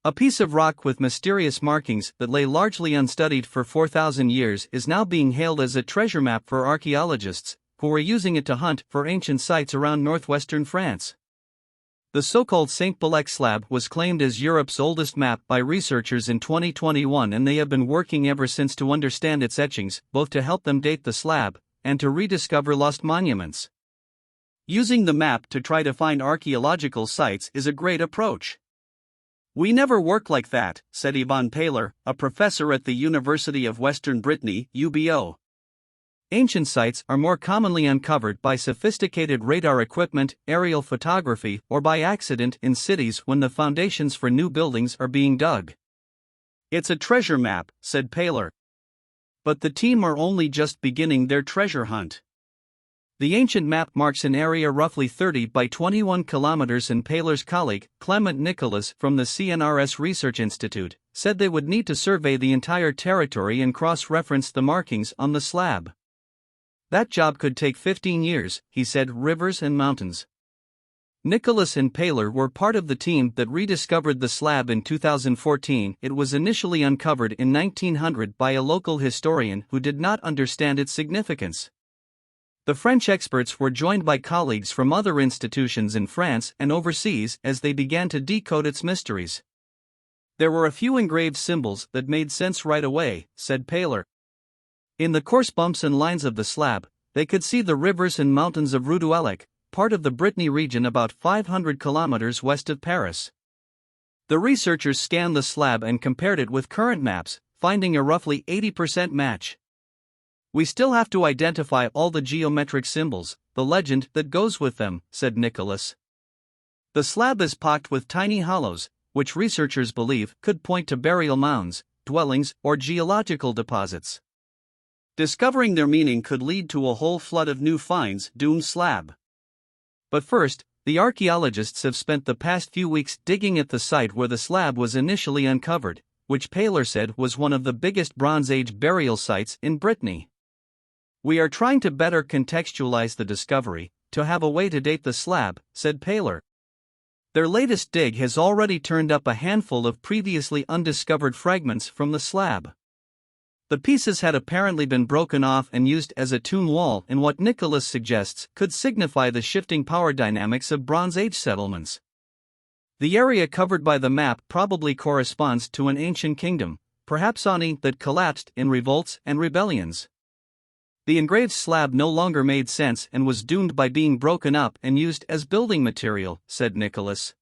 A piece of rock with mysterious markings that lay largely unstudied for 4,000 years is now being hailed as a treasure map for archaeologists, who are using it to hunt for ancient sites around northwestern France. The so-called Saint-Belec slab was claimed as Europe's oldest map by researchers in 2021, and they have been working ever since to understand its etchings, both to help them date the slab and to rediscover lost monuments. Using the map to try to find archaeological sites is a great approach. "We never work like that," said Yvan Pailler, a professor at the University of Western Brittany, UBO. Ancient sites are more commonly uncovered by sophisticated radar equipment, aerial photography, or by accident in cities when the foundations for new buildings are being dug. "It's a treasure map," said Pailler. But the team are only just beginning their treasure hunt. The ancient map marks an area roughly 30 by 21 kilometers, and Pailler's colleague, Clement Nicolas from the CNRS Research Institute, said they would need to survey the entire territory and cross-reference the markings on the slab. "That job could take 15 years, he said. Rivers and mountains." Nicolas and Pailler were part of the team that rediscovered the slab in 2014. It was initially uncovered in 1900 by a local historian who did not understand its significance. The French experts were joined by colleagues from other institutions in France and overseas as they began to decode its mysteries. "There were a few engraved symbols that made sense right away," said Pailler. In the coarse bumps and lines of the slab, they could see the rivers and mountains of Saint-Belec, part of the Brittany region about 500 kilometers west of Paris. The researchers scanned the slab and compared it with current maps, finding a roughly 80% match. "We still have to identify all the geometric symbols, the legend that goes with them," said Nicolas. The slab is pocked with tiny hollows, which researchers believe could point to burial mounds, dwellings, or geological deposits. Discovering their meaning could lead to a whole flood of new finds, doomed slab. But first, the archaeologists have spent the past few weeks digging at the site where the slab was initially uncovered, which Pailler said was one of the biggest Bronze Age burial sites in Brittany. "We are trying to better contextualize the discovery, to have a way to date the slab," said Pailler. Their latest dig has already turned up a handful of previously undiscovered fragments from the slab. The pieces had apparently been broken off and used as a tomb wall in what Nicolas suggests could signify the shifting power dynamics of Bronze Age settlements. The area covered by the map probably corresponds to an ancient kingdom, perhaps Ani, that collapsed in revolts and rebellions. The engraved slab no longer made sense and was doomed by being broken up and used as building material, said Nicolas.